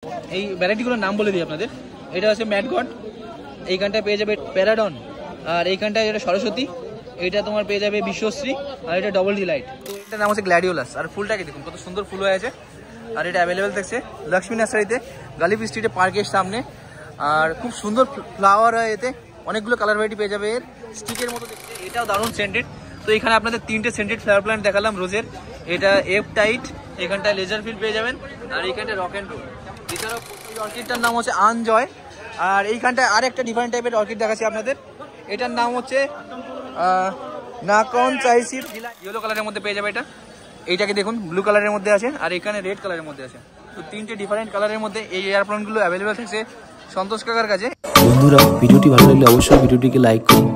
এই ভ্যারাইটিগুলোর নাম বলে দিই আপনাদের। এটা হচ্ছে ম্যাড গড, এইখানটায় পেয়ে যাবে প্যারাডন, আর এইখানটায় এটা সরস্বতী, এটা তোমার পেয়ে যাবে বিশ্বশ্রী, আর এটা ডবল ডিলাইট। তো এটার নাম হচ্ছে গ্ল্যাডিওলাস। আর ফুলটাকে দেখুন কত সুন্দর ফুল হয়ে আছে। আর এটা অ্যাভেলেবেল থাকছে লক্ষ্মী নার্সারিতে, গালিব স্ট্রিটে, পার্কের সামনে। আর খুব সুন্দর ফ্লাওয়ার হয় এতে, অনেকগুলো কালার ভ্যারাইটি পেয়ে যাবে। এর স্টিকের মতো দেখতে, এটাও দারুণ সেন্টেড। তো এখানে আপনাদের 3টে সেন্টেড ফ্লাওয়ার প্ল্যান্ট দেখালাম রোজের। এটা এফ টাইট, এখানটায় লেজার ফিল্ড পেয়ে যাবেন, আর এইখানটায় রক অ্যান্ড রোল। এছাড়াও এই অর্কিডটার নাম হচ্ছে আনজয়। আর এইখানটায় আর একটা ডিফারেন্ট টাইপের অর্কিড দেখাচ্ছি আপনাদের, এটার নাম হচ্ছে নাকন চাইসির, ইয়েলো কালারের মধ্যে পেয়ে যাবে এটা। এইটাকে দেখুন ব্লু কালারের মধ্যে আছে, আর এখানে রেড কালারের মধ্যে আছে। তো 3টে ডিফারেন্ট কালারের মধ্যে এই এয়ার প্ল্যান্টগুলো অ্যাভেলেবেল থাকছে সন্তোষ কাকার কাছে। বন্ধুরা, ভিডিওটি ভালো লাগলে অবশ্যই ভিডিওটিকে লাইক করুন,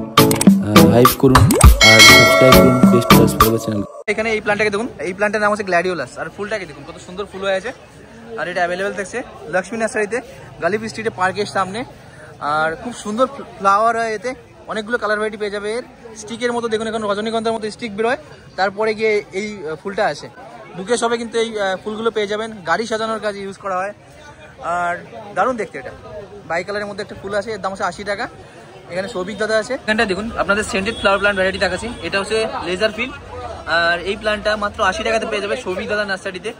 হাইপ করুন, আর সাবস্ক্রাইব করুন বেস্ট প্লাস ফরওয়ার্ড চ্যানেল। এখানে এই প্ল্যান্টটাকে দেখুন, এই প্ল্যান্টের নাম হচ্ছে গ্ল্যাডিওলাস। আর ফুলটাকে দেখুন কত সুন্দর ফুল হয়ে আছে। আর এটা অ্যাভেলেবেল থাকছে লক্ষ্মী নার্সারিতে, গালিব স্ট্রিটে, পার্কের সামনে। আর খুব সুন্দর ফ্লাওয়ার হয় এতে, অনেকগুলো কালার ভ্যারাইটি পেয়ে যাবে। এর স্টিকের মতো দেখুন, এখন রজনীগন্ধার মতো স্টিক বেরোয়, তারপরে গিয়ে এই ফুলটা আসে। বুকে সবে কিন্তু এই ফুলগুলো পেয়ে যাবেন, গাড়ি সাজানোর কাজে ইউজ করা হয়। আর দারুণ দেখতে এটা, বাই কালারের মধ্যে একটা ফুল আছে, এর দাম হচ্ছে 80 টাকা। এখানে সৌভিক দাদা আছে। এখানটা দেখুন আপনাদের সেন্টেড ফ্লাওয়ার প্ল্যান্ট ভ্যারাইটি দেখাচ্ছি, এটা হচ্ছে লেজার ফিল্ড। আর এই প্ল্যান্টটা মাত্র 80 টাকাতে পেয়ে যাবে সৌভিক দাদা নার্সারিতে।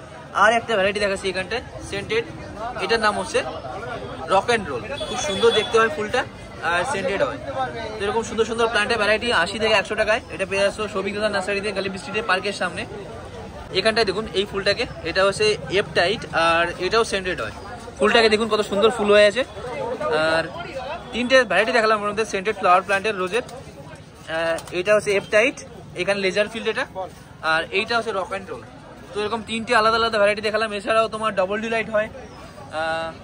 আর একটা ভ্যারাইটি দেখাচ্ছি এখানটায় সেন্টেড, এটার নাম হচ্ছে রক অ্যান্ড রোল। খুব সুন্দর দেখতে হয় ফুলটা, আর সেন্টেড হয়। তো এরকম সুন্দর সুন্দর প্ল্যান্টের ভ্যারাইটি 80 থেকে 100 টাকায় এটা পেয়ে যাচ্ছ সৌভিক দাদা নার্সারিতে, গালিব স্ট্রিটে, পার্কের সামনে। এখানটায় দেখুন এই ফুলটাকে, এটা হচ্ছে এফ টাইট, আর এটাও সেন্টেড হয়। ফুলটাকে দেখুন কত সুন্দর ফুল হয়ে আছে। আর 3টে ভ্যারাইটি দেখালাম আমাদের সেন্টেড ফ্লাওয়ার প্ল্যান্টের রোজের। এটা হচ্ছে এফ টাইট, এখানে লেজার ফিল্ড এটা, আর এইটা হচ্ছে রক অ্যান্ড রোল। তো এরকম 3টে আলাদা আলাদা ভ্যারাইটি দেখালাম। এছাড়াও তোমার ডবল ডিলাইট হয়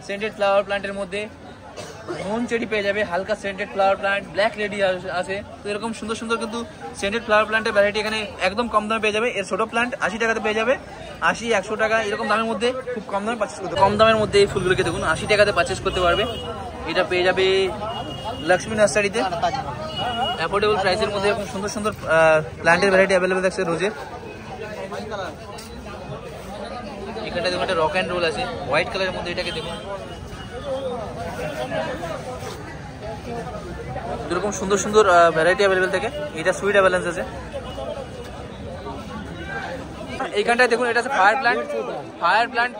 সেন্টেড ফ্লাওয়ার প্ল্যান্টের মধ্যে, মন চেরি পেয়ে যাবে, হালকা scented flower plant, black ready আছে। তো এরকম সুন্দর সুন্দর কিন্তু সেন্টেড ফ্লাওয়ার প্ল্যান্টের ভ্যারাইটি এখানে একদম কম দামে পেয়ে যাবে। এর ছোটো প্ল্যান্ট 80 টাকাতে পেয়ে যাবে, 80, 100 টাকা এরকম দামের মধ্যে, খুব কম দামে পারচেস করতে, কম দামের মধ্যে এই ফুলগুলোকে দেখুন 80 টাকাতে পারচেস করতে পারবে। এটা পেয়ে যাবে লক্ষ্মী নার্সারিতে, অ্যাফোর্ডেবল প্রাইসের মধ্যে। এরকম সুন্দর সুন্দর প্ল্যান্টের ভ্যারাইটি অ্যাভেলেবেল আছে রোজের। এখানটা দেখুন একটা রক অ্যান্ড রোল আছে হোয়াইট কালারের মধ্যে, এটাকে দেখুন এরকম সুন্দর সুন্দর ভ্যারাইটি অ্যাভেলেবেল থাকে। এটা সুইট অ্যাভেলেন্স আছে। এইখানটায় দেখুন এটা আছে ফায়ার প্ল্যান্ট, ফায়ার প্ল্যান্ট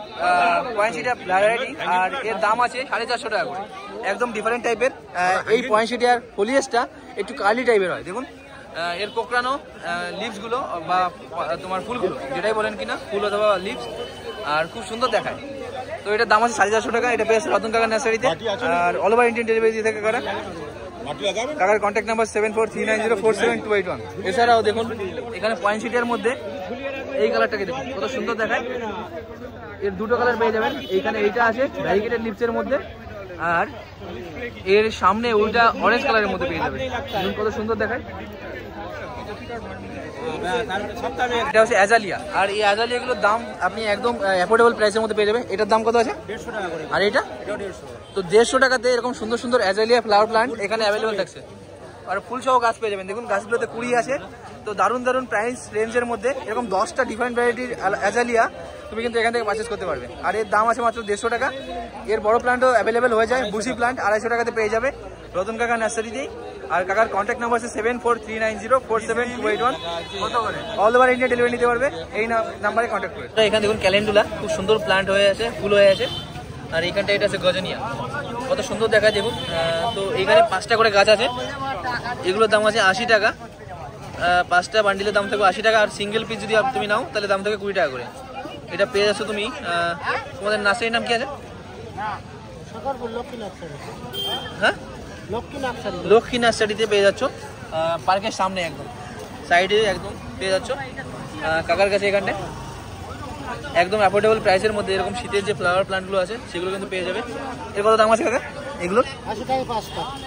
পয়েন্টসিটা ভ্যারাইটি, আর এর দাম আছে 450 টাকা করে। একদম ডিফারেন্ট টাইপের এই পয়েন্টসিটার ফোলিয়েসটা একটু কার্লি টাইপের হয়। দেখুন এর কোকড়ানো লিভসগুলো বা তোমার ফুলগুলো যেটাই বলেন কিনা, ফুল অথবা লিভস, আর খুব সুন্দর দেখায়। তো এটার দাম আছে 450 টাকা। এটা পেয়েছে রতন কাকার নার্সারিতে, আর অল ওভার ইন্ডিয়ান ডেলিভারি দিয়ে থাকে কারা। কাকার কন্ট্যাক্ট নাম্বার 7439047281। এছাড়াও দেখুন এখানে পয়েন্টসিটার মধ্যে এই কালারটাকে দেখুন কত সুন্দর দেখায়। এর 2টো কালার পেয়ে যাবেন। এইখানে এইটা আছে ভ্যারিগেটেড লিপসের মধ্যে, আর এর সামনে ওইটা অরেঞ্জ কালারের মধ্যে পেয়ে যাবেন। দেখুন কত সুন্দর দেখায়। এটা হচ্ছে অ্যাজালিয়া, আর এই অ্যাজালিয়াগুলোর দাম আপনি একদম অ্যাফোর্ডেবল প্রাইসের মধ্যে পেয়ে যাবেন। এটার দাম কত আছে? 150 টাকা করে। আর এটা তো 150 টাকাতে এরকম সুন্দর সুন্দর অ্যাজালিয়া ফ্লাওয়ার প্ল্যান্ট এখানে অ্যাভেলেবেল থাকছে। আর ফুল সহ গাছ পেয়ে যাবেন। দেখুন গাছগুলোতে কুড়ি আছে। তো দারুণ দারুণ প্রাইস রেঞ্জের মধ্যে এরকম 10টা ডিফারেন্ট ভ্যারাইটির অ্যাজালিয়া তুমি কিন্তু এখান থেকে পারচেস করতে পারবে। আর এর দাম আছে মাত্র 150 টাকা। এর বড় প্ল্যান্টও অ্যাভেলেবেল হয়ে যায়, বুসি প্ল্যান্ট 250 টাকাতে পেয়ে যাবে রতন কাকা নার্সারিতেই। আর কাকার কন্ট্যাক্ট নাম্বার আছে 7439047281। অল ওভার ইন্ডিয়া ডেলিভারি নিতে পারবে এই নাম্বারে কন্ট্যাক্ট করে। এখানে দেখুন ক্যালেন্ডুলা, খুব সুন্দর প্ল্যান্ট হয়ে আছে, ফুল হয়ে আছে। আর এইখানটা এটা আছে গজনিয়া, কত সুন্দর দেখায় দেখুন। তো এইখানে 5টা করে গাছ আছে, এগুলোর দাম আছে 80 টাকা। 5টা বান্ডিলের দাম থাকবে 80 টাকা। আর সিঙ্গেল পিস যদি তুমি নাও তাহলে দাম থাকবে 20 টাকা করে। এটা পেয়ে যাচ্ছ তুমি। তোমাদের নার্সারির নাম কি আছে? হ্যাঁ, লক্ষ্মী নার্সারিতে পেয়ে যাচ্ছ, পার্কের সামনে একদম সাইডে একদম পেয়ে যাচ্ছ কাকার কাছে। এখানটায় একদম অ্যাফোর্ডেবল প্রাইসের মধ্যে এরকম শীতের যে ফ্লাওয়ার প্ল্যান্টগুলো আছে সেগুলো কিন্তু পেয়ে যাবে। এর কত দাম আছে কাকা এগুলো?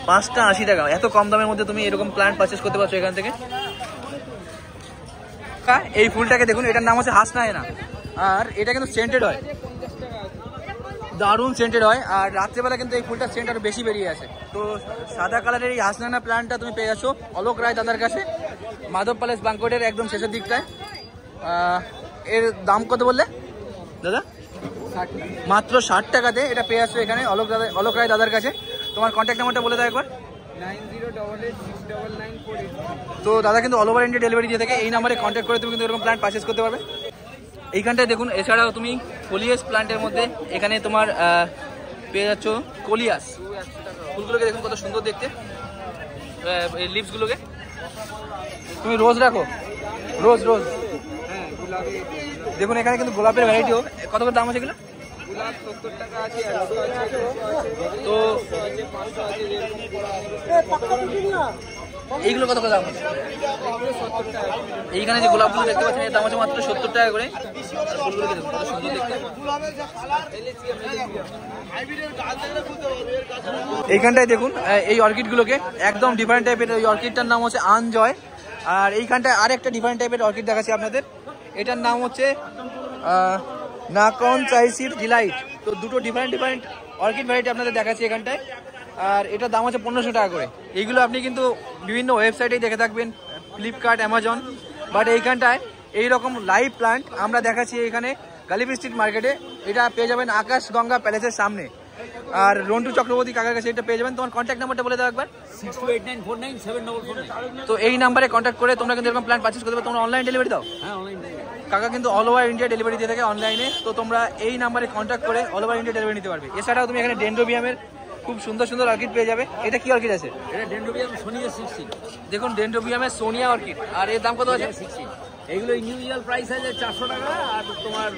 5টা 80 টাকা। এত কম দামের মধ্যে তুমি এরকম প্ল্যান্ট পারচেস করতে পারছো এখান থেকে। এই ফুলটাকে দেখুন, এটার নাম হচ্ছে হাসনায়না, আর এটা কিন্তু সেন্টেড হয়, দারুণ সেন্টেড হয়। আর রাত্রেবেলা কিন্তু এই ফুলটা সেন্ট আরো বেশি বেরিয়ে আসে। তো সাদা কালারের এই হাসনায়না প্ল্যান্টটা তুমি পেয়ে যাচ্ছ অলোক রায় দাদার কাছে, মাধব প্যালেস ব্যাংকোয়েটের একদম শেষের দিকটায়। এর দাম কত বললে দাদা? মাত্র 60 টাকাতে এটা পেয়ে আসছো এখানে অলোক রায় দাদার কাছে। তোমার কন্ট্যাক্ট নাম্বারটা বলে দাও একবার। 9088699483। তো দাদা কিন্তু অল ওভার ইন্ডিয়া ডেলিভারি দিয়ে থাকে। এই নাম্বারে কন্ট্যাক্ট করে তুমি কিন্তু এরকম প্ল্যান্ট পারচেস করতে পারবে। এইখানটায় দেখুন, এছাড়াও তুমি কোলিয়াস প্ল্যান্টের মধ্যে এখানে তোমার পেয়ে যাচ্ছ কোলিয়াস ফুলগুলোকে। দেখুন কত সুন্দর দেখতে, এই লিভসগুলোকে। তুমি রোজ রাখো, রোজ দেখুন এখানে কিন্তু গোলাপের ভ্যারাইটিও। কত করে দাম আছে এগুলো? তো এইগুলো কত করে দাম আছে? এইখানে যে গোলাপগুলো দেখতে পাচ্ছেন এর দাম আছে মাত্র 70 টাকা করে। ফুলগুলো দেখুন কত সুন্দর দেখতে। এইখানটায় দেখুন এই অর্কিডগুলোকে একদম ডিফারেন্ট টাইপের। এই অর্কিডটার নাম হচ্ছে আনজয়। আর এইখানটায় আর একটা ডিফারেন্ট টাইপের অর্কিড দেখাচ্ছি আপনাদের। এটার নাম হচ্ছে নাকন চাইসির ডিলাইট। তো দুটো ডিফারেন্ট অর্কিড ভ্যারাইটি আপনাদের দেখাচ্ছি এখানটায়। আর এটার দাম আছে 1500 টাকা করে। এইগুলো আপনি কিন্তু বিভিন্ন ওয়েবসাইটেই দেখে থাকবেন, ফ্লিপকার্ট, অ্যামাজন। বাট এইখানটায় এইরকম লাইভ প্লান্ট আমরা দেখাচ্ছি এখানে গালিব স্ট্রিট মার্কেটে। এটা পেয়ে যাবেন আকাশ গঙ্গা প্যালেসের সামনে। আর রন্টু চক্রবর্তী কাকার কাছে এটা পেয়ে যাবেন। তোমার কন্ট্যাক্ট নাম্বারটা বলে দাও একবার। 6289497449। তো এই নাম্বারে কন্ট্যাক্ট করে তোমরা কিন্তু এরকম প্ল্যান পারচেজ করতে পারো। তোমরা অনলাইন ডেলিভারি দাও? হ্যাঁ, অনলাইন। কাকা কিন্তু অল ওভার ইন্ডিয়া ডেলিভারি দিয়ে থাকে অনলাইনে। তো তোমরা এই নাম্বারে কন্ট্যাক্ট করে অল ওভার ইন্ডিয়া ডেলিভারি নিতে পারবে। এছাড়াও তুমি এখানে ডেন্ড্রোবিয়ামের খুব সুন্দর অর্কিড পেয়ে যাবে। এটা কি অর্কিড আছে? এটা ডেন্ড্রোবিয়াম সোনিয়া 16। দেখুন ডেন্ড্রোবিয়ামের সোনিয়া অর্কিড। আর এর দাম কত আছে? 16। এগুলো নিউ ইয়ার প্রাইস আছে 400 টাকা। আর তোমার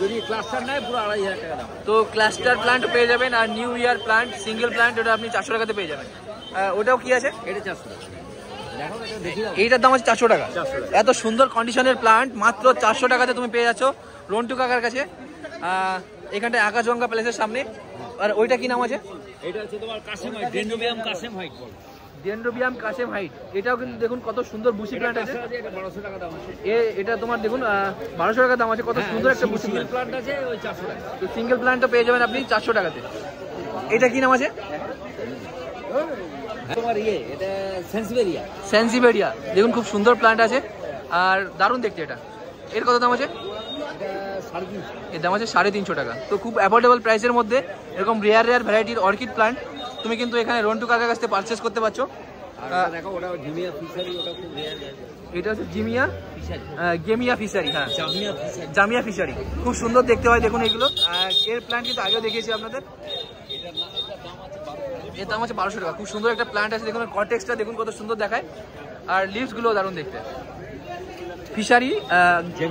যদি ক্লাস্টার নেয় পুরো 2500 টাকা দাম। তো ক্লাস্টার প্ল্যান্ট পেয়ে যাবেন। আর new year plant single plant ওটা আপনি 400 টাকাতে পেয়ে যাবেন। ওটাও কি আছে? এটা 400 টাকা। এইটার দাম আছে 400 টাকা। এত সুন্দর কন্ডিশনের প্ল্যান্ট মাত্র 400 টাকাতে তুমি পেয়ে যাচ্ছ রন্টু কাকার কাছে। এখানটায় আকাশগঙ্গা প্যালেসের সামনে। আর ওইটা কি নাম আছে? এটা হচ্ছে তোমার কাসেম হাইট, ডেন্ড্রোবিয়াম কাসেম হাইট। ডেন্ড্রোবিয়াম কাসেম হাইট। এটাও কিন্তু দেখুন কত সুন্দর বুশি প্ল্যান্ট আছে। এটা 1200 টাকা দাম আছে। এটা তোমার দেখুন 1200 টাকা দাম আছে। কত সুন্দর একটা বুশি প্ল্যান্ট আছে। ওই 400 টাকা। তো সিঙ্গেল প্ল্যান্টও পেয়ে যাবেন আপনি 400 টাকাতে। এটা কি নাম আছে? তোমার এটা সেন্সিবেরিয়া। দেখুন খুব সুন্দর প্ল্যান্ট আছে আর দারুণ দেখতে। এটা এর কত দাম আছে? এর দাম আছে 350 টাকা। তো খুব অ্যাফোর্ডেবল প্রাইসের মধ্যে এরকম রেয়ার ভ্যারাইটির অর্কিড প্ল্যান্ট তুমি কিন্তু এখানে রন্টু কাকার কাছ থেকে পারচেস করতে পারছো। এটা হচ্ছে গেমিয়া ফিশারি। হ্যাঁ, জামিয়া ফিশারি। খুব সুন্দর দেখতে হয় দেখুন এগুলো। এর প্ল্যান্ট কিন্তু আগেও দেখিয়েছি আপনাদের। এর দাম আছে 1200 টাকা। খুব সুন্দর একটা প্ল্যান্ট আছে দেখুন। কনটেক্সটটা দেখুন কত সুন্দর দেখায়। আর লিভস গুলো দারুণ দেখতে। ফিশারি,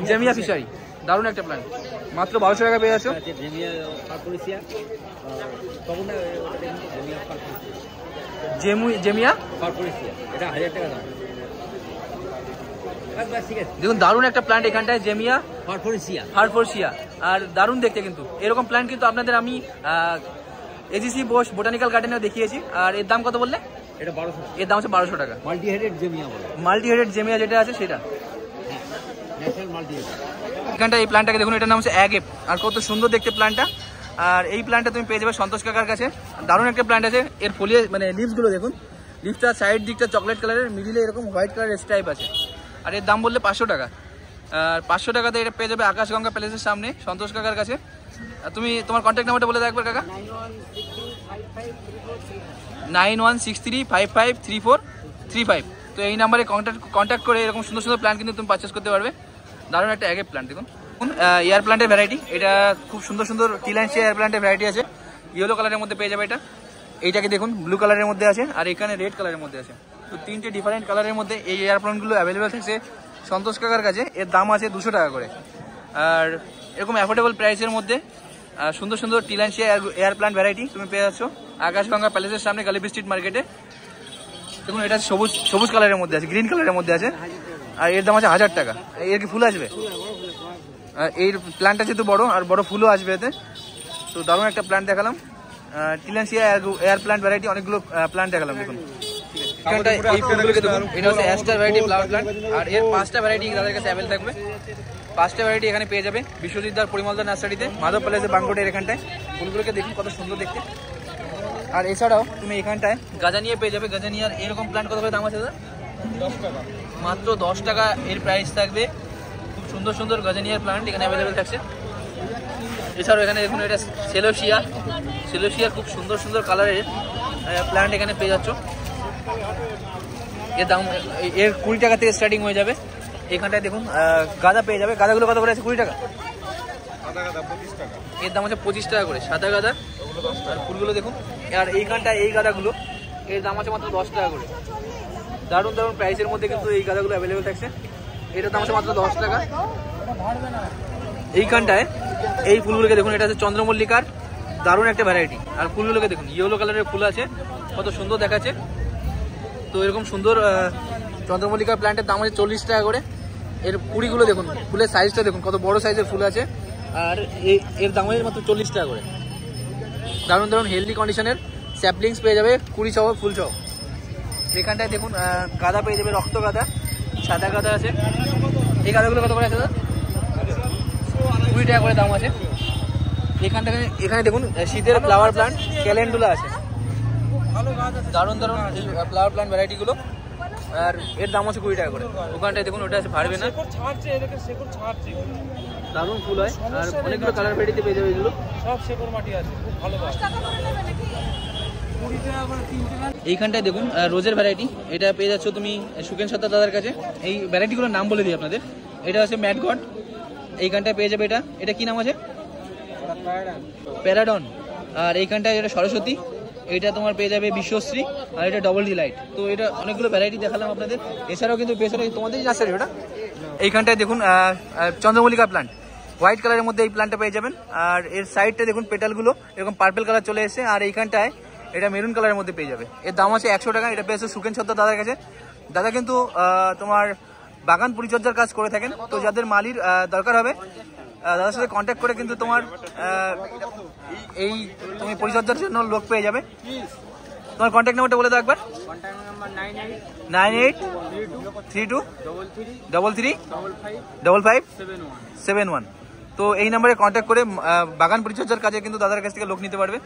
জামিয়া ফিশারি, দারুণ একটা প্ল্যান্ট। মাত্র 1200 টাকা পেয়ে যাচ্ছ। জেমিয়া দেখুন দারুণ একটা প্ল্যান্ট এখানটায়, জেমিয়া ফারফোরসিয়া। আর দারুণ দেখতে কিন্তু। এরকম প্ল্যান্ট কিন্তু আপনাদের আমি এজিসি বোস বোটানিক্যাল গার্ডেনেও দেখিয়েছি। আর এর দাম কত বললে? এটা 1200। এর দাম আছে 1200 টাকা। মাল্টি হেডেড জেমিয়া যেটা আছে সেটা। এখানটা এই প্ল্যান্টটাকে দেখুন, এটার নাম হচ্ছে অ্যাগেপ। আর কত সুন্দর দেখতে প্ল্যান্টটা। আর এই প্ল্যান্টটা তুমি পেয়ে যাবে সন্তোষ কাকার কাছে। দারুণ একটা প্ল্যান্ট আছে। এর ফলিয়ে মানে লিভসগুলো দেখুন। লিভসটা সাইড দিকটা চকলেট কালারের, মিডিলে এরকম হোয়াইট কালারের স্ট্রাইপ আছে। আর এর দাম বললে 500 টাকা। আর 500 টাকাতে এটা পেয়ে যাবে আকাশগঙ্গা প্যালেসের সামনে সন্তোষ কাকার কাছে। তুমি তোমার কন্ট্যাক্ট নাম্বারটা বলে দাও একবার কাকা। 9163553435। তো এই নাম্বারে কন্ট্যাক্ট করে এরকম সুন্দর প্ল্যান্ট কিন্তু তুমি পারচেস করতে পারবে। দারুণ একটা অ্যাগেপ প্ল্যান্ট দেখুন। এয়ার প্ল্যান্টের ভ্যারাইটি। এটা খুব সুন্দর টিলাইনসিয়া এয়ার প্ল্যান্টের ভ্যারাইটি আছে। ইয়েলো কালারের মধ্যে পেয়ে যাবে এটা। এইটাকে দেখুন ব্লু কালারের মধ্যে আছে। আর এখানে রেড কালারের মধ্যে আছে। তো 3টে ডিফারেন্ট কালারের মধ্যে এই এয়ার প্ল্যান্টগুলো অ্যাভেলেবেল থাকছে সন্তোষ কাকার কাছে। এর দাম আছে 200 টাকা করে। আর এরকম অ্যাফোর্ডেবল প্রাইসের মধ্যে সুন্দর টিলাইনসিয়া এয়ার প্ল্যান্ট ভ্যারাইটি তুমি পেয়ে যাচ্ছ আকাশগঙ্গা প্যালেসের সামনে গালিব স্ট্রিট মার্কেটে। দেখুন এটা সবুজ কালারের মধ্যে আছে, গ্রিন কালারের মধ্যে আছে। আর এর দাম আছে 1000 টাকা। এর কি ফুল আসবে? এই প্ল্যান্টটা যেহেতু বড়, আর বড় ফুলও আসবে এতে। তো দারুণ একটা প্ল্যান্ট দেখালাম। টিলাইনসিয়া এয়ার প্ল্যান্ট ভ্যারাইটি অনেকগুলো প্ল্যান্ট দেখালাম দেখুন। এটা হচ্ছে অ্যাস্টার ভ্যারাইটি ফ্লাওয়ার প্ল্যান্ট। আর এর 5টা ভ্যারাইটি তাদের কাছে অ্যাভেলেবল থাকবে। 5টা ভ্যারাইটি এখানে পেয়ে যাবে বিশ্বজিৎদার পরিমলদার নার্সারিতে, মাধব প্যালেসের বাঙ্গোটের এখানটায়। ফুলগুলোকে দেখুন কত সুন্দর দেখতে। আর এছাড়াও তুমি এখানটায় গাজানিয়া পেয়ে যাবে। গাজানিয়ার এরকম প্ল্যান্ট কত করে দাম আছে দাদা? 10 টাকা। মাত্র 10 টাকা এর প্রাইস থাকবে। খুব সুন্দর গাজানিয়ার প্ল্যান্ট এখানে অ্যাভেলেবেল থাকছে। এছাড়াও এখানে দেখুন এটা সেলোসিয়া খুব সুন্দর সুন্দর কালারের প্ল্যান্ট এখানে পেয়ে যাচ্ছ। এর দাম এর 20 টাকা থেকে স্টার্টিং হয়ে যাবে। এখানটায় দেখুন গাঁদা পেয়ে যাবে। গাঁদাগুলো কত করে আছে? 20 টাকা। এর দাম আছে 25 টাকা করে সাদা গাঁদা। আর ফুলগুলো দেখুন। আর এইখানটায় এই গাঁদাগুলো এর দাম আছে মাত্র 10 টাকা করে। দারুণ দারুণ প্রাইসের মধ্যে কিন্তু এই গাঁদাগুলো অ্যাভেলেবেল থাকছে। এটার দাম আছে মাত্র 10 টাকা। এইখানটায় এই ফুলগুলোকে দেখুন, এটা আছে চন্দ্রমল্লিকার দারুণ একটা ভ্যারাইটি। আর ফুলগুলোকে দেখুন, ইয়েলো কালারের ফুল আছে, কত সুন্দর দেখাচ্ছে। তো এরকম সুন্দর চন্দ্রমল্লিকার প্ল্যান্টের দাম আছে 40 টাকা করে। এর কুড়িগুলো দেখুন, ফুলের সাইজটা দেখুন, কত বড় সাইজের ফুল আছে। আর এর দাম আছে মাত্র 40 টাকা করে। দারুণ দারুণ হেলদি কন্ডিশনের স্যাপলিংস পেয়ে যাবে 20 সহ ফুল সহ। এখানটায় দেখুন গাঁদা পেয়ে যাবে, রক্ত গাঁদা, সাদা গাঁদা আছে। এই গাঁদাগুলো কত করে আছে দাদা? 20 টাকা করে দাম আছে। এখানে দেখুন শীতের ফ্লাওয়ার প্ল্যান্ট ক্যালেন্ডুলা আছে, দারুণ দারুণ ফ্লাওয়ার প্ল্যান্ট ভ্যারাইটিগুলো। আর এর দাম আছে 20 টাকা করে। ওখানটায় দেখুন ওটা আছে ভারবে না, দারুণ ফুল হয়। আর অনেকগুলো কালার ভ্যারাইটি পেয়ে যাবে এগুলো, সব শেকড় মাটি আছে, খুব ভালো। এইখানটায় দেখুন রোজের ভ্যারাইটি, এটা পেয়ে যাচ্ছ তুমি সুকেন সত্তার দাদার কাছে। এই ভ্যারাইটিগুলোর নাম বলে দিই আপনাদের। এটা আছে ম্যাড গড, এইখানটায় পেয়ে যাবে। এটা কি নাম আছে? প্যারাডন। আর এইখানটায় এটা সরস্বতী, এটা তোমার পেয়ে যাবে বিশ্বশ্রী। আর এটা ডবল ডিলাইট। তো এটা অনেকগুলো ভ্যারাইটি দেখালাম আপনাদের। এছাড়াও কিন্তু পেছনে তোমাদেরই নার্সারি ওটা। এইখানটায় দেখুন চন্দ্রমল্লিকা প্ল্যান্ট, হোয়াইট কালারের মধ্যে এই প্ল্যান্টটা পেয়ে যাবেন। আর এর সাইডটা দেখুন পেটালগুলো এরকম পার্পেল কালার চলে এসেছে। আর এইখানটায় এটা মেরুন কালারের মধ্যে পেয়ে যাবে। এর দাম আছে 100 টাকা। এটা পেয়েছে সুকেন সত্তার দাদার কাছে। দাদা কিন্তু তোমার বাগান পরিচর্যার কাজ করে থাকেন। তো যাদের মালির দরকার হবে দাদার সাথে কন্ট্যাক্ট করে কিন্তু তোমার তুমি পরিচর্যার জন্য লোক পেয়ে যাবে। তোমার কন্ট্যাক্ট নাম্বারটা বলে দাও একবার। 983233555571। তো এই নাম্বারে কন্ট্যাক্ট করে বাগান পরিচর্যার কাজে কিন্তু দাদার কাছ থেকে লোক নিতে পারবে।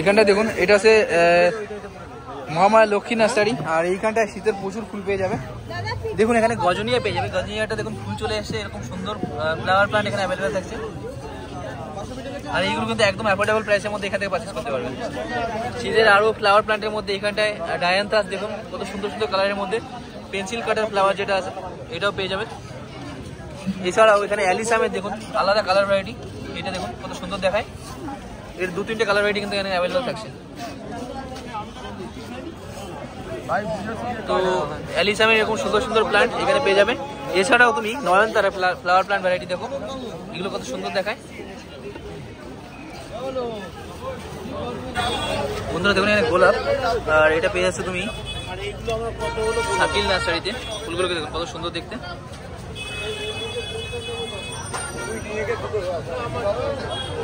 এখানটা দেখুন এটা আছে মহামায়া লক্ষ্মী নার্সারি। আর এইখানটায় শীতের প্রচুর ফুল পেয়ে যাবে। দেখুন এখানে গজনিয়া পেয়ে যাবে। গজনিয়াটা দেখুন ফুল চলে এসছে, এরকম সুন্দর ফ্লাওয়ার প্ল্যান্ট এখানে অ্যাভেলেবেল থাকছে। আর এইগুলো কিন্তু একদম অ্যাফোর্ডেবল প্রাইসের মধ্যে এখান থেকে পারচেস করতে পারবেন। শীতের আরও ফ্লাওয়ার প্ল্যান্টের মধ্যে এখানটায় ডায়ান্থাস দেখুন কত সুন্দর সুন্দর কালারের মধ্যে। পেন্সিল কাটার ফ্লাওয়ার যেটা আছে এটাও পেয়ে যাবে। এছাড়াও এখানে অ্যালিসামের দেখুন আলাদা কালার ভ্যারাইটি, এটা দেখুন কত সুন্দর দেখায়। এর 2-3টে কালার ভ্যারাইটি কিন্তু এখানে অ্যাভেলেবেল থাকছে। তো অ্যালিসামের এরকম সুন্দর সুন্দর প্ল্যান্ট এখানে পেয়ে যাবে। এছাড়াও তুমি নয়নতারা ফ্লাওয়ার প্ল্যান্ট ভ্যারাইটি দেখো, এগুলো কত সুন্দর দেখায়। বন্ধুরা দেখুন এখানে গোলাপ, আর এটা পেয়ে যাচ্ছে তুমি শাকিল নার্সারিতে। ফুলগুলোকে দেখুন কত সুন্দর দেখতে।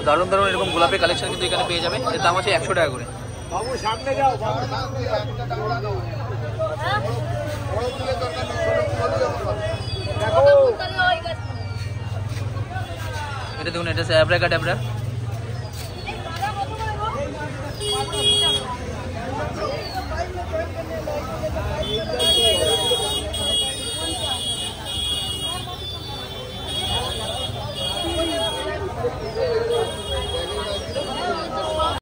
দারুণ দারুণ এরকম গোলাপের কালেকশন কিন্তু এখানে পেয়ে যাবে। এর দাম আছে 100 টাকা করে। এটা দেখুন এটা আছে অ্যাব্রাকাডাব্রা।